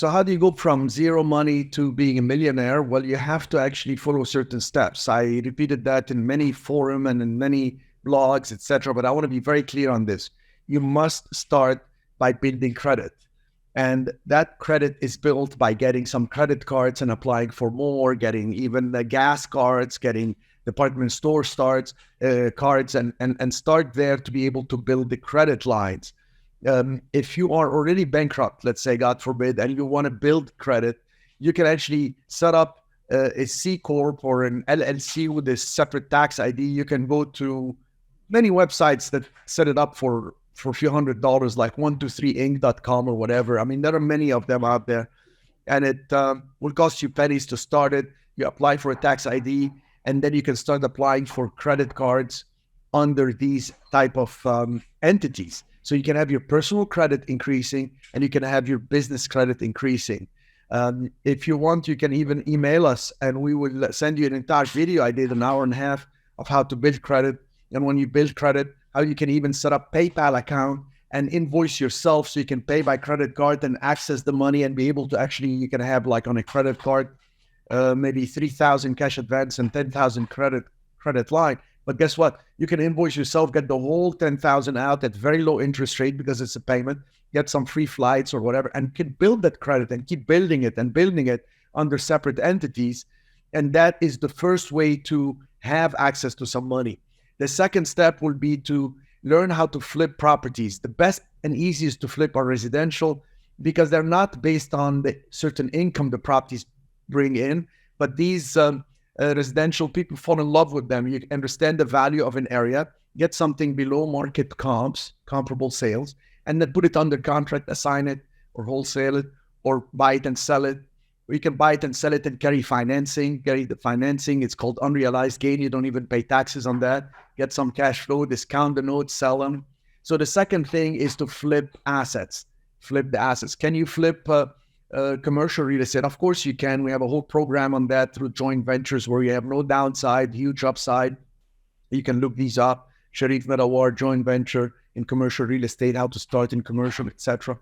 So how do you go from zero money to being a millionaire? Well, you have to actually follow certain steps. I repeated that in many forums and in many blogs, etc. But I want to be very clear on this. You must start by building credit. And that credit is built by getting some credit cards and applying for more, getting even the gas cards, getting department store cards, and start there to be able to build the credit lines. If you are already bankrupt, let's say, God forbid, and you want to build credit, you can actually set up a C Corp or an LLC with a separate tax ID. You can go to many websites that set it up for a few $100s, like 123inc.com or whatever. I mean, there are many of them out there, and it will cost you pennies to start it. You apply for a tax ID, and then you can start applying for credit cards under these type of entities. So you can have your personal credit increasing and you can have your business credit increasing. If you want, you can even email us and we will send you an entire video. I did an hour and a half of how to build credit. And when you build credit, how you can even set up PayPal account and invoice yourself so you can pay by credit card and access the money and be able to actually, you can have like on a credit card, maybe 3,000 cash advance and 10,000 credit line. But guess what? You can invoice yourself, get the whole 10,000 out at very low interest rate because it's a payment, get some free flights or whatever, and can build that credit and keep building it under separate entities. And that is the first way to have access to some money. The second step will be to learn how to flip properties. The best and easiest to flip are residential because they're not based on the certain income the properties bring in, but these residential, people fall in love with them. You understand the value of an area, get something below market comparable sales, and then put it under contract, assign it, or wholesale it, or buy it and sell it. Or you can buy it and sell it and carry the financing. It's called unrealized gain. You don't even pay taxes on that. Get some cash flow, discount the notes, sell them. So the second thing is to flip assets. Flip the assets. Can you flip commercial real estate? Of course you can. We have a whole program on that through joint ventures where you have no downside, huge upside. You can look these up. Cherif, Medawar, joint venture in commercial real estate, how to start in commercial, etc.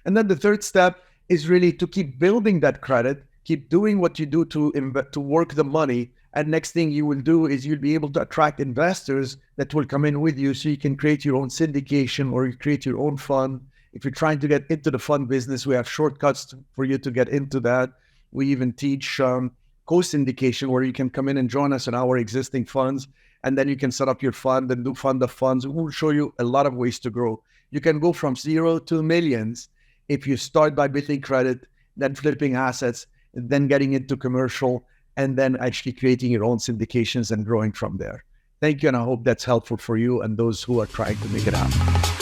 And then the third step is really to keep building that credit, keep doing what you do to work the money. And next thing you will do is you'll be able to attract investors that will come in with you so you can create your own syndication or you create your own fund. If you're trying to get into the fund business, we have shortcuts for you to get into that. We even teach co-syndication where you can come in and join us in our existing funds, and then you can set up your fund and do fund of funds. We'll show you a lot of ways to grow. You can go from zero to millions if you start by building credit, then flipping assets, then getting into commercial, and then actually creating your own syndications and growing from there. Thank you, and I hope that's helpful for you and those who are trying to make it happen.